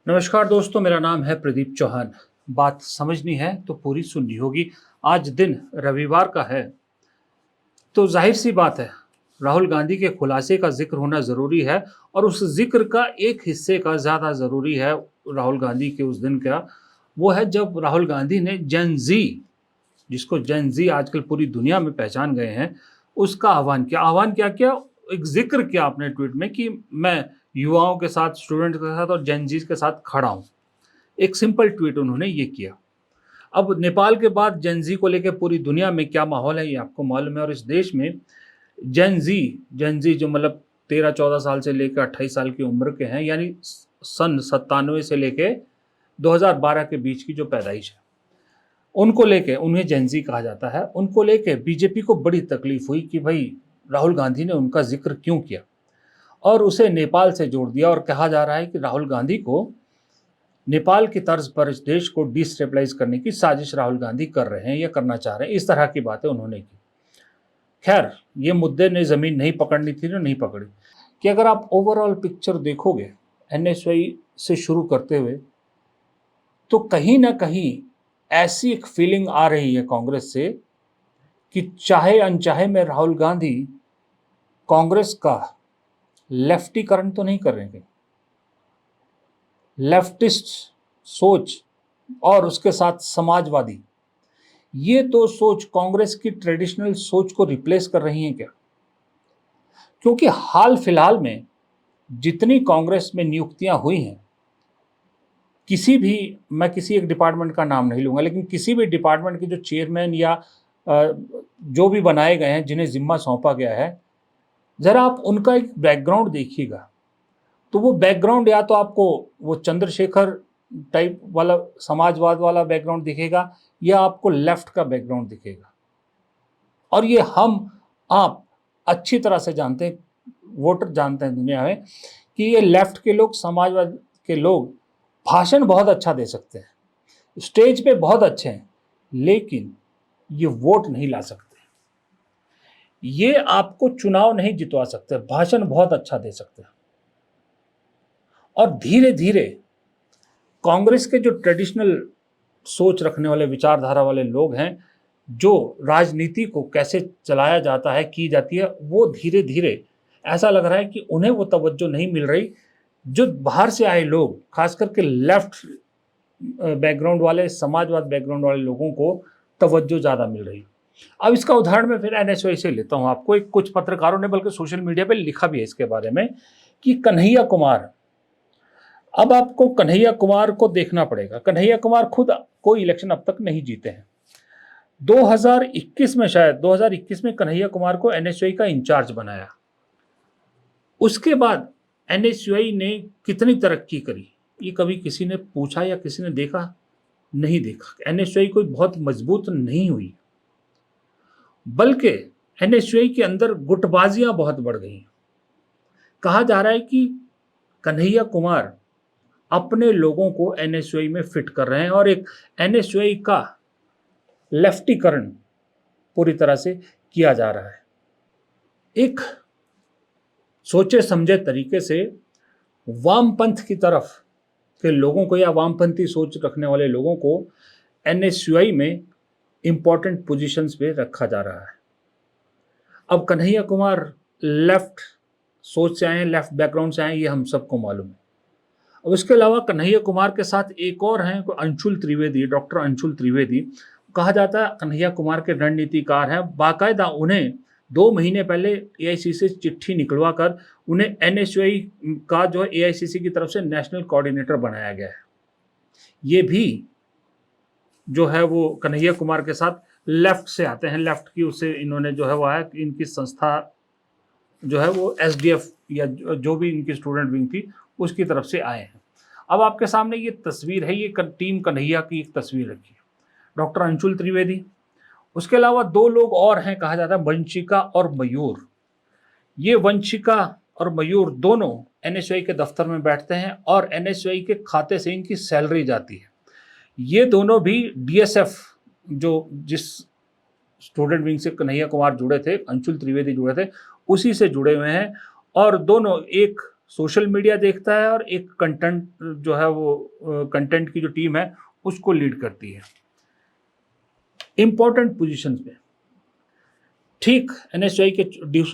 नमस्कार दोस्तों, मेरा नाम है प्रदीप चौहान। बात समझनी है तो पूरी सुननी होगी। आज दिन रविवार का है, तो जाहिर सी बात है, राहुल गांधी के खुलासे का जिक्र होना ज़रूरी है और उस जिक्र का एक हिस्से का ज़्यादा ज़रूरी है। राहुल गांधी के उस दिन का वो है जब राहुल गांधी ने जेन ज़ी, जिसको जेन ज़ी आजकल पूरी दुनिया में पहचान गए हैं, उसका आह्वान किया। आह्वान क्या किया? एक ज़िक्र किया अपने ट्वीट में कि मैं युवाओं के साथ, स्टूडेंट्स के साथ और जेन ज़ी के साथ खड़ा हूँ। एक सिंपल ट्वीट उन्होंने ये किया। अब नेपाल के बाद जेन ज़ी को लेके पूरी दुनिया में क्या माहौल है ये आपको मालूम है, और इस देश में जेन ज़ी जो मतलब 13-14 साल से लेकर 28 साल की उम्र के हैं, यानी सन 97 से लेके 2012 के बीच की जो पैदाइश है, उनको लेके उन्हें जेन ज़ी कहा जाता है। उनको लेके बीजेपी को बड़ी तकलीफ हुई कि भाई राहुल गांधी ने उनका जिक्र क्यों किया, और उसे नेपाल से जोड़ दिया। और कहा जा रहा है कि राहुल गांधी को नेपाल की तर्ज पर इस देश को डिस्टेबलाइज करने की साजिश राहुल गांधी कर रहे हैं या करना चाह रहे हैं, इस तरह की बातें उन्होंने की। खैर, ये मुद्दे ने ज़मीन नहीं पकड़नी थी, नहीं पकड़ी। कि अगर आप ओवरऑल पिक्चर देखोगे एनएसवाई से शुरू करते हुए, तो कहीं ना कहीं ऐसी एक फीलिंग आ रही है कांग्रेस से कि चाहे अनचाहे में राहुल गांधी कांग्रेस का लेफ्टीकरण तो नहीं कर रहे, लेफ्टिस्ट सोच और उसके साथ समाजवादी, ये तो सोच कांग्रेस की ट्रेडिशनल सोच को रिप्लेस कर रही हैं क्या? क्योंकि हाल फिलहाल में जितनी कांग्रेस में नियुक्तियां हुई हैं, किसी भी, मैं किसी एक डिपार्टमेंट का नाम नहीं लूंगा, लेकिन किसी भी डिपार्टमेंट के जो चेयरमैन या जो भी बनाए गए हैं, जिन्हें जिम्मा सौंपा गया है, जरा आप उनका एक बैकग्राउंड देखिएगा, तो वो बैकग्राउंड या तो आपको वो चंद्रशेखर टाइप वाला समाजवाद वाला बैकग्राउंड दिखेगा, या आपको लेफ्ट का बैकग्राउंड दिखेगा। और ये हम आप अच्छी तरह से जानते हैं, वोटर जानते हैं दुनिया में, कि ये लेफ्ट के लोग, समाजवाद के लोग भाषण बहुत अच्छा दे सकते हैं, स्टेज पे बहुत अच्छे हैं, लेकिन ये वोट नहीं ला सकते, ये आपको चुनाव नहीं जितवा सकते। भाषण बहुत अच्छा दे सकते हैं, और धीरे धीरे कांग्रेस के जो ट्रेडिशनल सोच रखने वाले, विचारधारा वाले लोग हैं, जो राजनीति को कैसे चलाया जाता है, की जाती है, वो धीरे धीरे ऐसा लग रहा है कि उन्हें वो तवज्जो नहीं मिल रही जो बाहर से आए लोग, खास करके लेफ्ट बैकग्राउंड वाले, समाजवाद बैकग्राउंड वाले लोगों को तवज्जो ज़्यादा मिल रही है। अब इसका उदाहरण मैं फिर एनएसवाई से लेता हूँ आपको। एक कुछ पत्रकारों ने बल्कि सोशल मीडिया पर लिखा भी है इसके बारे में कि कन्हैया कुमार, अब आपको कन्हैया कुमार को देखना पड़ेगा। कन्हैया कुमार खुद कोई इलेक्शन अब तक नहीं जीते हैं। 2021 में, शायद 2021 में कन्हैया कुमार को एनएसयूआई का इंचार्ज बनाया। उसके बाद एनएसयूआई ने कितनी तरक्की करी, ये कभी किसी ने पूछा या किसी ने देखा? नहीं देखा। एनएसयूआई कोई बहुत मजबूत नहीं हुई, बल्कि एनएसयूआई के अंदर गुटबाजियां बहुत बढ़ गई। कहा जा रहा है कि कन्हैया कुमार अपने लोगों को एनएसयूआई में फिट कर रहे हैं, और एक एनएसयूआई का लेफ्टीकरण पूरी तरह से किया जा रहा है। एक सोचे समझे तरीके से वामपंथ की तरफ के लोगों को, या वामपंथी सोच रखने वाले लोगों को एनएसयूआई में इंपॉर्टेंट पोजीशंस पे रखा जा रहा है। अब कन्हैया कुमार लेफ्ट सोच से आए हैं, लेफ्ट बैकग्राउंड से आए हैं, ये हम सबको मालूम है। अब इसके अलावा कन्हैया कुमार के साथ एक और हैं, अंशुल त्रिवेदी, डॉक्टर अंशुल त्रिवेदी। कहा जाता है कन्हैया कुमार के रणनीतिकार हैं। बाकायदा उन्हें 2 महीने पहले एआईसीसी से चिट्ठी निकलवा कर उन्हें एनएसयूआई का जो एआईसीसी की तरफ से नेशनल कोऑर्डिनेटर बनाया गया है। ये भी जो है वो कन्हैया कुमार के साथ लेफ्ट से आते हैं। लेफ्ट की उससे इन्होंने जो है वो है, इनकी संस्था जो है वो एसडीएफ या जो भी इनकी स्टूडेंट विंग थी, उसकी तरफ से आए हैं। अब आपके सामने ये तस्वीर है, ये टीम कन्हैया की एक तस्वीर रखी है। डॉक्टर अंशुल त्रिवेदी, उसके अलावा 2 लोग और हैं, कहा जाता है वंशिका और मयूर। ये वंशिका और मयूर दोनों एनएसयूआई के दफ्तर में बैठते हैं, और एनएसयूआई के खाते से इनकी सैलरी जाती है। ये दोनों भी डीएसएफ, जो जिस स्टूडेंट विंग से कन्हैया कुमार जुड़े थे, अंशुल त्रिवेदी जुड़े थे, उसी से जुड़े हुए हैं। और दोनों एक सोशल मीडिया देखता है और एक कंटेंट जो है वो कंटेंट की जो टीम है उसको लीड करती है। इंपॉर्टेंट पोजीशंस में ठीक एनएसयूआई के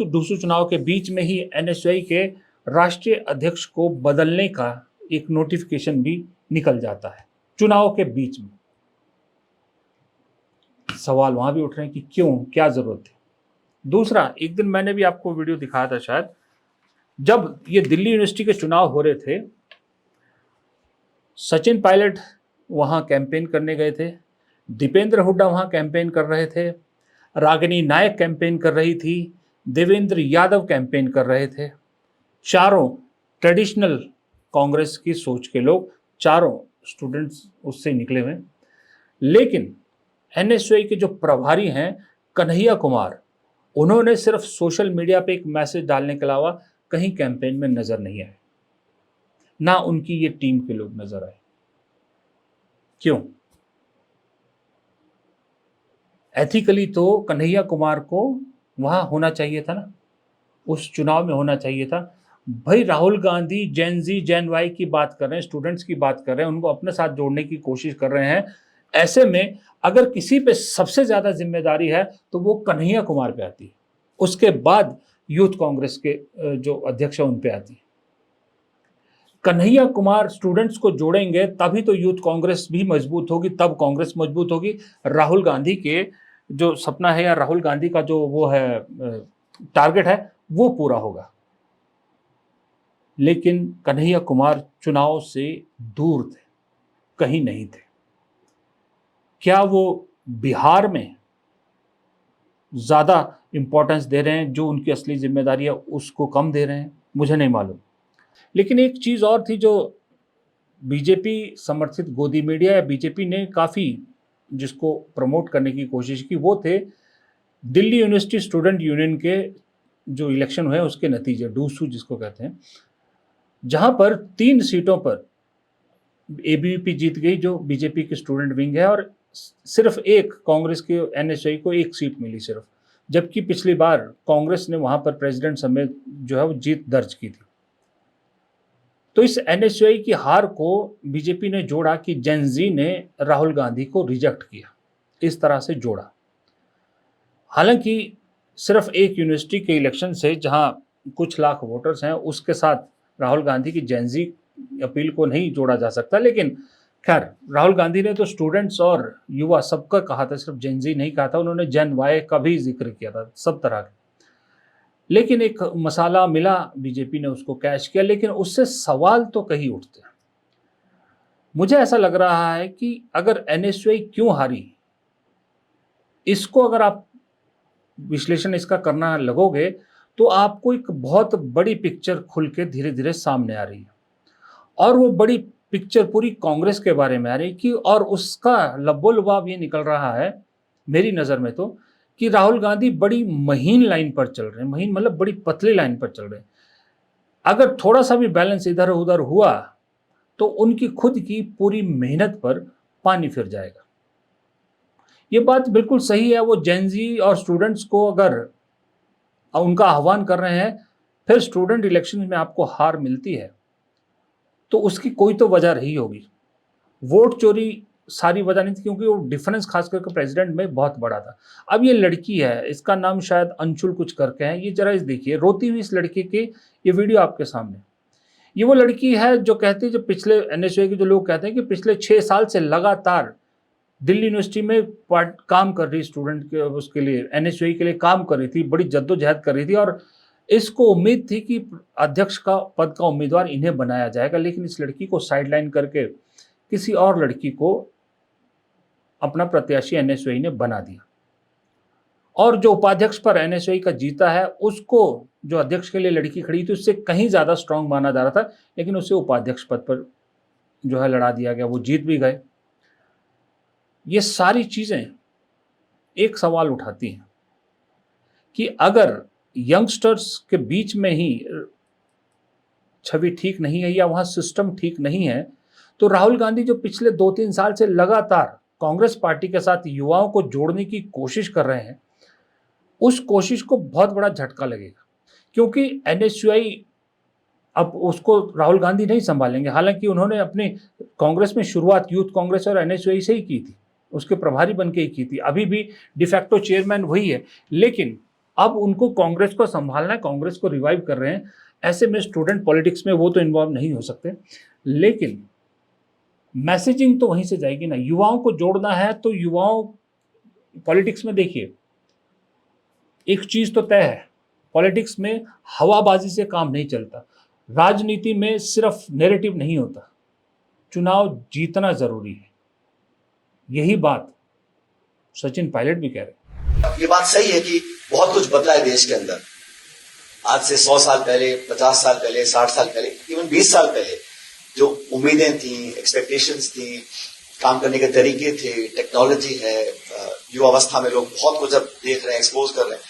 डूसू चुनाव के बीच में ही एनएसयूआई के राष्ट्रीय अध्यक्ष को बदलने का एक नोटिफिकेशन भी निकल जाता है चुनाव के बीच में। सवाल वहां भी उठ रहे हैं कि क्यों, क्या जरूरत थी। दूसरा, एक दिन मैंने भी आपको वीडियो दिखाया था शायद, जब ये दिल्ली यूनिवर्सिटी के चुनाव हो रहे थे, सचिन पायलट वहां कैंपेन करने गए थे, दीपेंद्र हुड्डा वहां कैंपेन कर रहे थे, रागिनी नायक कैंपेन कर रही थी, देवेंद्र यादव कैंपेन कर रहे थे। चारों ट्रेडिशनल कांग्रेस की सोच के लोग, चारों स्टूडेंट्स उससे निकले हुए। लेकिन एनएसयूआई के जो प्रभारी हैं कन्हैया कुमार, उन्होंने सिर्फ सोशल मीडिया पे एक मैसेज डालने के अलावा कहीं कैंपेन में नजर नहीं आए, ना उनकी ये टीम के लोग नजर आए। क्यों? एथिकली तो कन्हैया कुमार को वहां होना चाहिए था ना, उस चुनाव में होना चाहिए था। भाई राहुल गांधी जेन जी जेन वाई की बात कर रहे हैं, स्टूडेंट्स की बात कर रहे हैं, उनको अपने साथ जोड़ने की कोशिश कर रहे हैं। ऐसे में अगर किसी पे सबसे ज्यादा जिम्मेदारी है तो वो कन्हैया कुमार पे आती है, उसके बाद यूथ कांग्रेस के जो अध्यक्ष है उन पे आती है। कन्हैया कुमार स्टूडेंट्स को जोड़ेंगे तभी तो यूथ कांग्रेस भी मजबूत होगी, तब कांग्रेस मजबूत होगी। राहुल गांधी के जो सपना है या राहुल गांधी का जो वो है टारगेट है वो पूरा होगा। लेकिन कन्हैया कुमार चुनाव से दूर थे, कहीं नहीं थे। क्या वो बिहार में ज्यादा इंपॉर्टेंस दे रहे हैं, जो उनकी असली जिम्मेदारी है उसको कम दे रहे हैं, मुझे नहीं मालूम। लेकिन एक चीज और थी जो बीजेपी समर्थित गोदी मीडिया या बीजेपी ने काफी जिसको प्रमोट करने की कोशिश की, वो थे दिल्ली यूनिवर्सिटी स्टूडेंट यूनियन के जो इलेक्शन हुए उसके नतीजे, डूसू जिसको कहते हैं, जहां पर 3 सीटों पर एबीवीपी जीत गई जो बीजेपी की स्टूडेंट विंग है, और सिर्फ एक कांग्रेस के एनएसयूआई को 1 सीट मिली सिर्फ, जबकि पिछली बार कांग्रेस ने वहां पर प्रेसिडेंट समेत जो है वो जीत दर्ज की थी। तो इस एनएसयूआई की हार को बीजेपी ने जोड़ा कि जेन-जी ने राहुल गांधी को रिजेक्ट किया, इस तरह से जोड़ा। हालांकि सिर्फ एक यूनिवर्सिटी के इलेक्शन से जहां कुछ लाख वोटर्स हैं उसके साथ राहुल गांधी की जेन-जी अपील को नहीं जोड़ा जा सकता। लेकिन खैर, राहुल गांधी ने तो स्टूडेंट्स और युवा सबका कहा था, सिर्फ जेन-जी नहीं कहा था, उन्होंने जेन वाई का भी जिक्र किया था, सब तरह का। लेकिन एक मसाला मिला, बीजेपी ने उसको कैश किया, लेकिन उससे सवाल तो कहीं उठते हैं। मुझे ऐसा लग रहा है कि अगर एनएसयूआई क्यों हारी, इसको अगर आप विश्लेषण इसका करना लगोगे तो आपको एक बहुत बड़ी पिक्चर खुल के धीरे धीरे सामने आ रही है, और वो बड़ी पिक्चर पूरी कांग्रेस के बारे में आ रही है कि, और उसका लबोलबाब ये निकल रहा है मेरी नज़र में तो, कि राहुल गांधी बड़ी महीन लाइन पर चल रहे हैं। महीन मतलब बड़ी पतली लाइन पर चल रहे हैं। अगर थोड़ा सा भी बैलेंस इधर उधर हुआ तो उनकी खुद की पूरी मेहनत पर पानी फिर जाएगा। ये बात बिल्कुल सही है। वो जेन-जी और स्टूडेंट्स को अगर उनका आह्वान कर रहे हैं, फिर स्टूडेंट इलेक्शन में आपको हार मिलती है तो उसकी कोई तो वजह रही होगी। वोट चोरी सारी वजह नहीं थी, क्योंकि वो डिफरेंस खास करके प्रेसिडेंट में बहुत बड़ा था। अब ये लड़की है, इसका नाम शायद अंशुल कुछ करके है, ये जरा इस देखिए, रोती हुई इस लड़की की ये वीडियो आपके सामने। ये वो लड़की है जो कहती है, जो पिछले एनएसयूआई के जो लोग कहते हैं कि पिछले 6 साल से लगातार दिल्ली यूनिवर्सिटी में काम कर रही, स्टूडेंट के उसके लिए एनएसयूआई के लिए काम कर रही थी, बड़ी जद्दोजहद कर रही थी, और इसको उम्मीद थी कि अध्यक्ष का पद का उम्मीदवार इन्हें बनाया जाएगा। लेकिन इस लड़की को साइडलाइन करके किसी और लड़की को अपना प्रत्याशी एनएसयूआई ने बना दिया, और जो उपाध्यक्ष पर एनएसयूआई का जीता है उसको, जो अध्यक्ष के लिए लड़की खड़ी थी उससे कहीं ज़्यादा स्ट्रांग माना जा रहा था, लेकिन उसे उपाध्यक्ष पद पर जो है लड़ा दिया गया, वो जीत भी गए। ये सारी चीज़ें एक सवाल उठाती हैं कि अगर यंगस्टर्स के बीच में ही छवि ठीक नहीं है या वहाँ सिस्टम ठीक नहीं है, तो राहुल गांधी जो पिछले 2-3 साल से लगातार कांग्रेस पार्टी के साथ युवाओं को जोड़ने की कोशिश कर रहे हैं, उस कोशिश को बहुत बड़ा झटका लगेगा। क्योंकि एनएसयूआई अब उसको राहुल गांधी नहीं संभालेंगे। हालांकि उन्होंने अपने कांग्रेस में शुरुआत यूथ कांग्रेस और एनएसयूआई से ही की थी, उसके प्रभारी बन के ही की थी, अभी भी डिफैक्टो चेयरमैन वही है, लेकिन अब उनको कांग्रेस को संभालना है, कांग्रेस को रिवाइव कर रहे हैं। ऐसे में स्टूडेंट पॉलिटिक्स में वो तो इन्वॉल्व नहीं हो सकते, लेकिन मैसेजिंग तो वहीं से जाएगी ना। युवाओं को जोड़ना है तो युवाओं पॉलिटिक्स में, देखिए एक चीज तो तय है, पॉलिटिक्स में हवाबाजी से काम नहीं चलता। राजनीति में सिर्फ नैरेटिव नहीं होता, चुनाव जीतना जरूरी है। यही बात सचिन पायलट भी कह रहे हैं। ये बात सही है कि बहुत कुछ बदला है देश के अंदर। आज से 100 साल पहले, 50 साल पहले, 60 साल पहले, इवन 20 साल पहले जो उम्मीदें थी, एक्सपेक्टेशंस थी, काम करने के तरीके थे, टेक्नोलॉजी है, युवावस्था में लोग बहुत कुछ अब देख रहे हैं, एक्सपोज कर रहे हैं,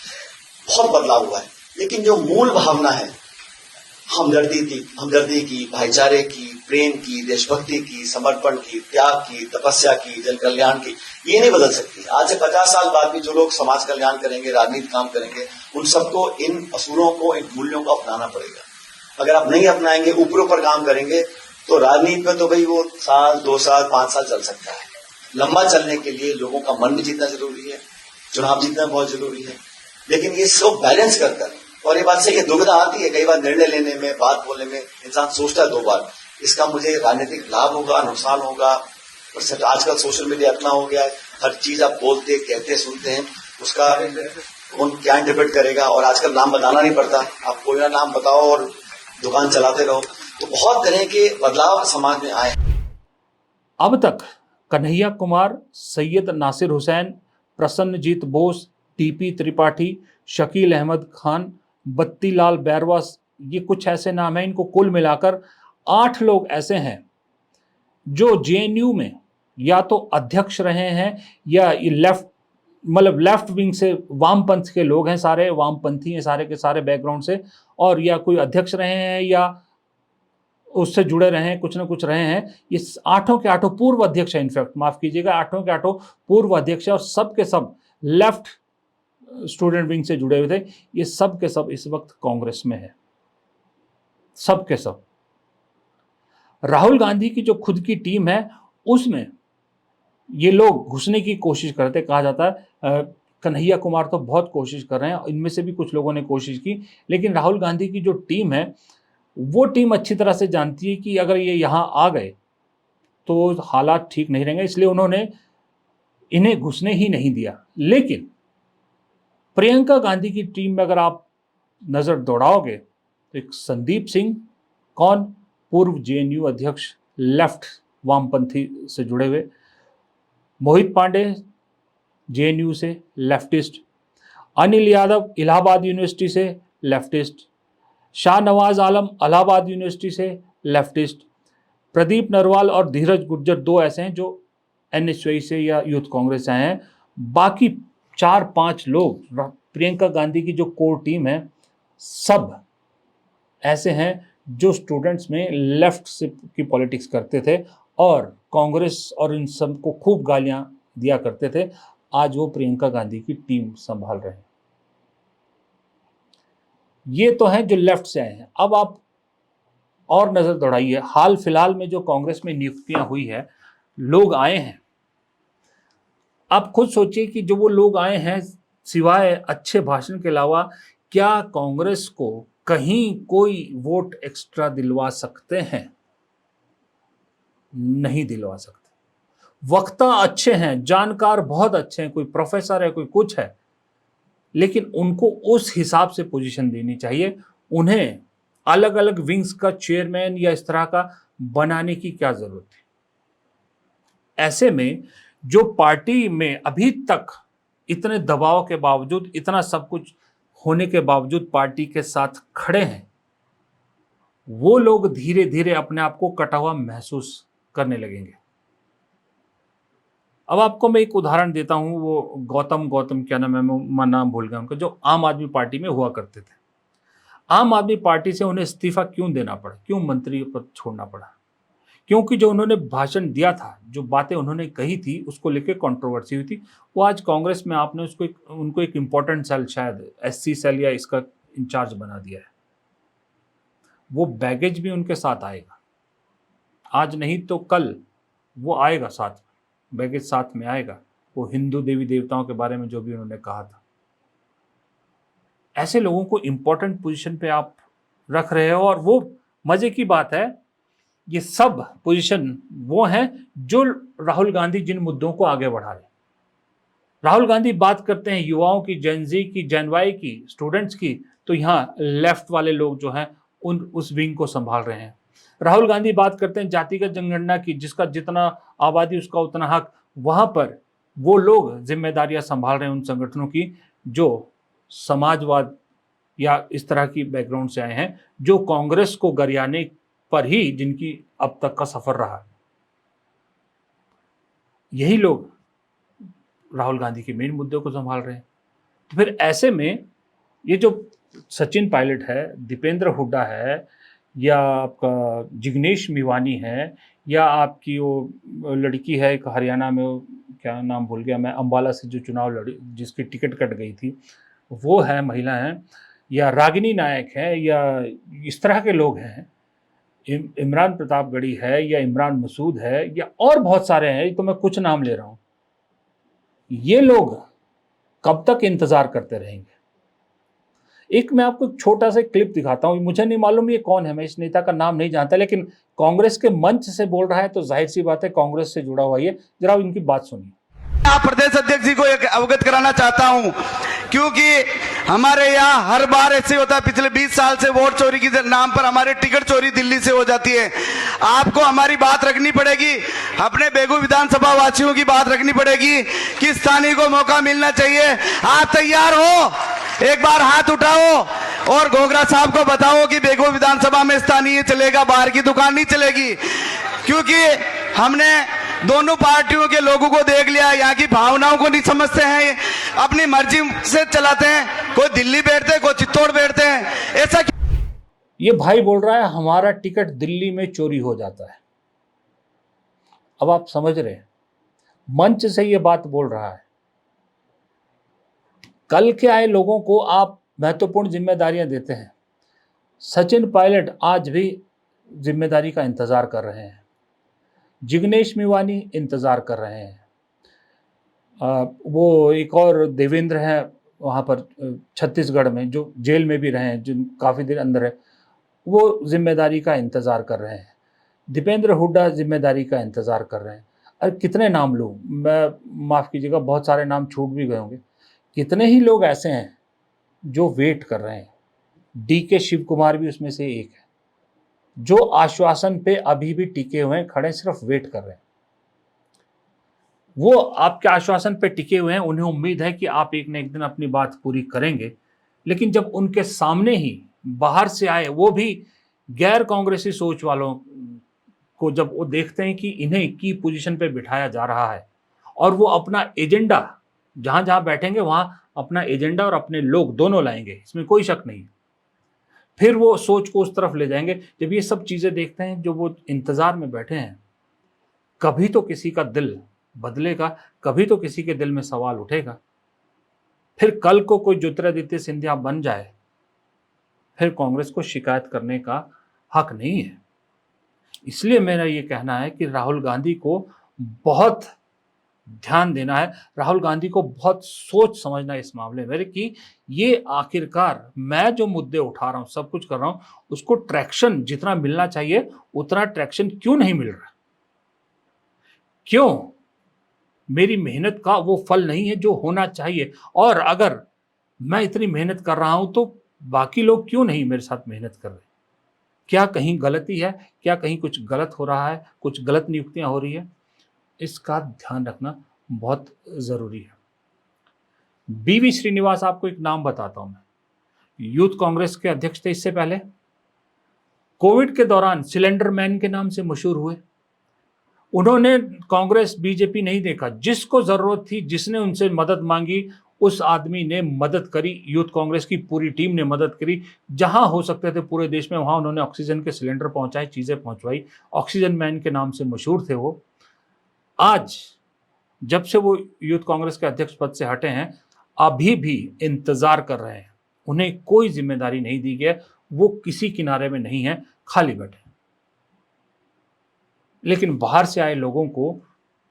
बहुत बदलाव हुआ है। लेकिन जो मूल भावना है हमदर्दी की, भाईचारे की, प्रेम की, देशभक्ति की, समर्पण की, त्याग की, तपस्या की, जन कल्याण की, ये नहीं बदल सकती। आज से 50 साल बाद भी जो लोग समाज कल्याण करेंगे, राजनीति काम करेंगे, उन सबको इन असूलों को, इन मूल्यों को अपनाना पड़ेगा। अगर आप नहीं अपनाएंगे, ऊपर काम करेंगे, तो राजनीति में तो भाई वो साल, 2 साल, 5 साल चल सकता है। लंबा चलने के लिए लोगों का मन भी जीतना जरूरी है, चुनाव जीतना बहुत जरूरी है, लेकिन ये सब बैलेंस कर और ये बात से ये दुविधा आती है कई बार निर्णय लेने में, बात बोलने में, इंसान सोचता है 2 बार, इसका मुझे राजनीतिक लाभ होगा, नुकसान होगा। और आजकल सोशल मीडिया इतना हो गया है, हर चीज आप बोलते, कहते, सुनते हैं, उसका कौन क्या इंटरप्रेट करेगा। और आजकल नाम बताना नहीं पड़ता, आप कोई ना नाम बताओ और दुकान चलाते रहो। तो बहुत तरह के बदलाव समाज में आए। अब तक कन्हैया कुमार, सैयद नासिर हुसैन, प्रसन्नजीत बोस, टीपी त्रिपाठी, शकील अहमद खान, बत्तीलाल बैरवा, ये कुछ ऐसे नाम हैं, इनको कुल मिलाकर 8 लोग ऐसे हैं जो जेएनयू में या तो अध्यक्ष रहे हैं या लेफ्ट विंग से वामपंथ के लोग हैं, सारे वामपंथी हैं सारे के सारे बैकग्राउंड से, और या कोई अध्यक्ष रहे हैं या उससे जुड़े रहे हैं, कुछ ना कुछ रहे हैं। ये 8 के 8 पूर्व अध्यक्ष हैं, इनफैक्ट माफ कीजिएगा, 8 के 8 पूर्व अध्यक्ष हैं, और सब के सब लेफ्ट स्टूडेंट विंग से जुड़े हुए थे। ये सब के सब इस वक्त कांग्रेस में है, सब के सब। राहुल गांधी की जो खुद की टीम है उसमें ये लोग घुसने की कोशिश करते, कहा जाता है कन्हैया कुमार तो बहुत कोशिश कर रहे हैं, इनमें से भी कुछ लोगों ने कोशिश की, लेकिन राहुल गांधी की जो टीम है वो टीम अच्छी तरह से जानती है कि अगर ये यहाँ आ गए तो हालात ठीक नहीं रहेंगे, इसलिए उन्होंने इन्हें घुसने ही नहीं दिया। लेकिन प्रियंका गांधी की टीम में अगर आप नजर दौड़ाओगे तो एक संदीप सिंह, कौन, पूर्व जेएनयू अध्यक्ष, लेफ्ट वामपंथी से जुड़े हुए, मोहित पांडे जेएनयू से लेफ्टिस्ट, अनिल यादव इलाहाबाद यूनिवर्सिटी से लेफ्टिस्ट, शाहनवाज आलम इलाहाबाद यूनिवर्सिटी से लेफ्टिस्ट, प्रदीप नरवाल और धीरज गुर्जर 2 ऐसे हैं जो एनएसयूआई से या यूथ कांग्रेस से आए हैं। बाकी 4-5 लोग, प्रियंका गांधी की जो कोर टीम है, सब ऐसे हैं जो स्टूडेंट्स में लेफ्ट से की पॉलिटिक्स करते थे और कांग्रेस और इन सब को खूब गालियां दिया करते थे। आज वो प्रियंका गांधी की टीम संभाल रहे हैं। ये तो हैं जो लेफ्ट से आए हैं। अब आप और नजर दौड़ाइए, हाल फिलहाल में जो कांग्रेस में नियुक्तियां हुई है, लोग आए हैं, आप खुद सोचिए कि जो वो लोग आए हैं, सिवाय अच्छे भाषण के अलावा क्या कांग्रेस को कहीं कोई वोट एक्स्ट्रा दिलवा सकते हैं? नहीं दिलवा सकते। वक्ता अच्छे हैं, जानकार बहुत अच्छे हैं, कोई प्रोफेसर है, कोई कुछ है, लेकिन उनको उस हिसाब से पोजीशन देनी चाहिए। उन्हें अलग अलग विंग्स का चेयरमैन या इस तरह का बनाने की क्या जरूरत है? ऐसे में जो पार्टी में अभी तक इतने दबाव के बावजूद, इतना सब कुछ होने के बावजूद पार्टी के साथ खड़े हैं, वो लोग धीरे धीरे अपने आप को कटा हुआ महसूस करने लगेंगे। अब आपको मैं एक उदाहरण देता हूं, वो गौतम क्या नाम है, मैं नाम भूल गया उनका, जो आम आदमी पार्टी में हुआ करते थे। आम आदमी पार्टी से उन्हें इस्तीफा क्यों देना पड़ा, क्यों मंत्री पद छोड़ना पड़ा? क्योंकि जो उन्होंने भाषण दिया था, जो बातें उन्होंने कही थी, उसको लेकर कंट्रोवर्सी हुई थी। वो आज कांग्रेस में आपने उनको एक इम्पोर्टेंट सेल, शायद एससी सेल या इसका इंचार्ज बना दिया है। वो बैगेज भी उनके साथ आएगा। आज नहीं तो कल वो आएगा साथ में, बैगेज साथ में आएगा। वो हिंदू देवी देवताओं के बारे में जो भी उन्होंने कहा था, ऐसे लोगों को इंपॉर्टेंट पोजीशन पे आप रख रहे हो। और वो मजे की बात है, ये सब पोजीशन वो हैं जो राहुल गांधी जिन मुद्दों को आगे बढ़ा रहे हैं। राहुल गांधी बात करते हैं युवाओं की, जेनजी की, जेनवाई की, स्टूडेंट्स की, तो यहाँ लेफ्ट वाले लोग जो हैं उस विंग को संभाल रहे हैं। राहुल गांधी बात करते हैं जातिगत जनगणना की, जिसका जितना आबादी उसका उतना हक, वहां पर वो लोग जिम्मेदारियां संभाल रहे हैं उन संगठनों की जो समाजवाद या इस तरह की बैकग्राउंड से आए हैं, जो कांग्रेस को गरियाने पर ही जिनकी अब तक का सफर रहा। यही लोग राहुल गांधी के मेन मुद्दों को संभाल रहे हैं। तो फिर ऐसे में ये जो सचिन पायलट है, दीपेंद्र हुड्डा है, या आपका जिग्नेश मेवानी है, या आपकी वो लड़की है एक हरियाणा में, वो क्या नाम भूल गया मैं, अंबाला से जो चुनाव लड़ी, जिसकी टिकट कट गई थी, वो है, महिला है, या रागिनी नायक है, या इस तरह के लोग हैं, इमरान प्रतापगढ़ी है, या इमरान मसूद है, या और बहुत सारे हैं, तो मैं कुछ नाम ले रहा हूँ। ये लोग कब तक इंतजार करते रहेंगे? एक मैं आपको छोटा सा क्लिप दिखाता हूं। मुझे नहीं मालूम ये कौन है, मैं इस नेता का नाम नहीं जानता, लेकिन कांग्रेस के मंच से बोल रहा है तो जाहिर सी बात है कांग्रेस से जुड़ा हुआ ये। जरा इनकी बात सुनिए। आप प्रदेश अध्यक्ष जी को एक अवगत कराना चाहता हूं, क्योंकि हमारे यहाँ हर बार ऐसे होता है, पिछले 20 साल से वोट चोरी के नाम पर हमारे टिकट चोरी दिल्ली से हो जाती है। आपको हमारी बात रखनी पड़ेगी, अपने बेगू विधानसभा वासियों की बात रखनी पड़ेगी कि स्थानीय को मौका मिलना चाहिए। आप तैयार हो? एक बार हाथ उठाओ और घोगरा साहब को बताओ कि बेगू विधानसभा में स्थानीय चलेगा, बाहर की दुकान नहीं चलेगी। क्योंकि हमने दोनों पार्टियों के लोगों को देख लिया, यहाँ की भावनाओं को नहीं समझते हैं, अपनी मर्जी से चलाते हैं। कोई दिल्ली बैठते हैं, कोई चित्तौड़ बैठते हैं। ऐसा ये भाई बोल रहा है हमारा टिकट दिल्ली में चोरी हो जाता है। अब आप समझ रहे हैं, मंच से ये बात बोल रहा है। कल के आए लोगों को आप महत्वपूर्ण जिम्मेदारियां देते हैं। सचिन पायलट आज भी जिम्मेदारी का इंतजार कर रहे हैं, जिग्नेश मेवानी इंतजार कर रहे हैं, वो एक और देवेंद्र हैं वहाँ पर छत्तीसगढ़ में, जो जेल में भी रहे हैं, जो काफ़ी देर अंदर है, वो जिम्मेदारी का इंतज़ार कर रहे हैं। दीपेंद्र हुड्डा जिम्मेदारी का इंतज़ार कर रहे हैं। अरे कितने नाम लूँ मैं, माफ़ कीजिएगा बहुत सारे नाम छूट भी गए होंगे। कितने ही लोग ऐसे हैं जो वेट कर रहे हैं। DK शिव कुमार भी उसमें से एक है, जो आश्वासन पे अभी भी टिके हुए हैं, खड़े सिर्फ वेट कर रहे हैं। वो आपके आश्वासन पे टिके हुए हैं, उन्हें उम्मीद है कि आप एक न एक दिन अपनी बात पूरी करेंगे। लेकिन जब उनके सामने ही बाहर से आए, वो भी गैर कांग्रेसी सोच वालों को, जब वो देखते हैं कि इन्हें की पोजीशन पे बिठाया जा रहा है और वो अपना एजेंडा जहां जहां बैठेंगे वहां अपना एजेंडा और अपने लोग दोनों लाएंगे, इसमें कोई शक नहीं। फिर वो सोच को उस तरफ ले जाएंगे। जब ये सब चीजें देखते हैं, जो वो इंतजार में बैठे हैं, कभी तो किसी का दिल बदलेगा, कभी तो किसी के दिल में सवाल उठेगा। फिर कल को कोई ज्योतिरादित्य सिंधिया बन जाए, फिर कांग्रेस को शिकायत करने का हक नहीं है। इसलिए मेरा ये कहना है कि राहुल गांधी को बहुत ध्यान देना है, राहुल गांधी को बहुत सोच समझना है इस मामले में कि ये आखिरकार मैं जो मुद्दे उठा रहा हूं, सब कुछ कर रहा हूं, उसको ट्रैक्शन जितना मिलना चाहिए उतना ट्रैक्शन क्यों नहीं मिल रहा? क्यों मेरी मेहनत का वो फल नहीं है जो होना चाहिए? और अगर मैं इतनी मेहनत कर रहा हूं तो बाकी लोग क्यों नहीं मेरे साथ मेहनत कर रहे? क्या कहीं गलती है? क्या कहीं कुछ गलत हो रहा है? कुछ गलत नियुक्तियां हो रही है? इसका ध्यान रखना बहुत जरूरी है। BV श्रीनिवास, आपको एक नाम बताता हूं मैं, यूथ कांग्रेस के अध्यक्ष थे इससे पहले। कोविड के दौरान सिलेंडर मैन के नाम से मशहूर हुए। उन्होंने कांग्रेस बीजेपी नहीं देखा, जिसको जरूरत थी, जिसने उनसे मदद मांगी, उस आदमी ने मदद करी। यूथ कांग्रेस की पूरी टीम ने मदद करी। जहां हो सकते थे पूरे देश में, वहां उन्होंने ऑक्सीजन के सिलेंडर पहुंचाए, चीजें पहुंचवाई। ऑक्सीजन मैन के नाम से मशहूर थे वो। आज जब से वो यूथ कांग्रेस के अध्यक्ष पद से हटे हैं, अभी भी इंतजार कर रहे हैं। उन्हें कोई जिम्मेदारी नहीं दी गई। वो किसी किनारे में नहीं है, खाली बैठे हैं। लेकिन बाहर से आए लोगों को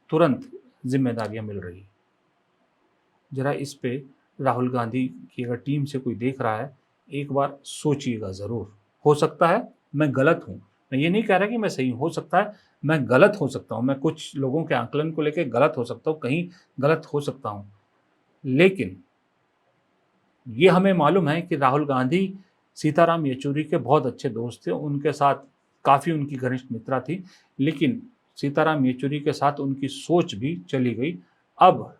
तुरंत जिम्मेदारियां मिल रही हैं। जरा इस पे राहुल गांधी की अगर टीम से कोई देख रहा है, एक बार सोचिएगा ज़रूर। हो सकता है मैं गलत हूँ, मैं ये नहीं कह रहा कि मैं सही हूँ, हो सकता है मैं गलत हो सकता हूँ, मैं कुछ लोगों के आकलन को लेके गलत हो सकता हूँ, कहीं गलत हो सकता हूँ। लेकिन ये हमें मालूम है कि राहुल गांधी सीताराम येचुरी के बहुत अच्छे दोस्त थे, उनके साथ काफ़ी उनकी घनिष्ठ मित्रता थी, लेकिन सीताराम येचुरी के साथ उनकी सोच भी चली गई। अब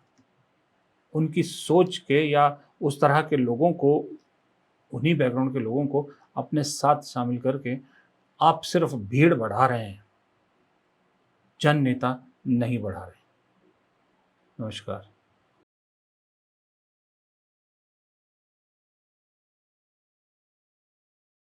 उनकी सोच के या उस तरह के लोगों को, उन्हीं बैकग्राउंड के लोगों को अपने साथ शामिल करके आप सिर्फ भीड़ बढ़ा रहे हैं, जन नेता नहीं बढ़ा रहे। नमस्कार।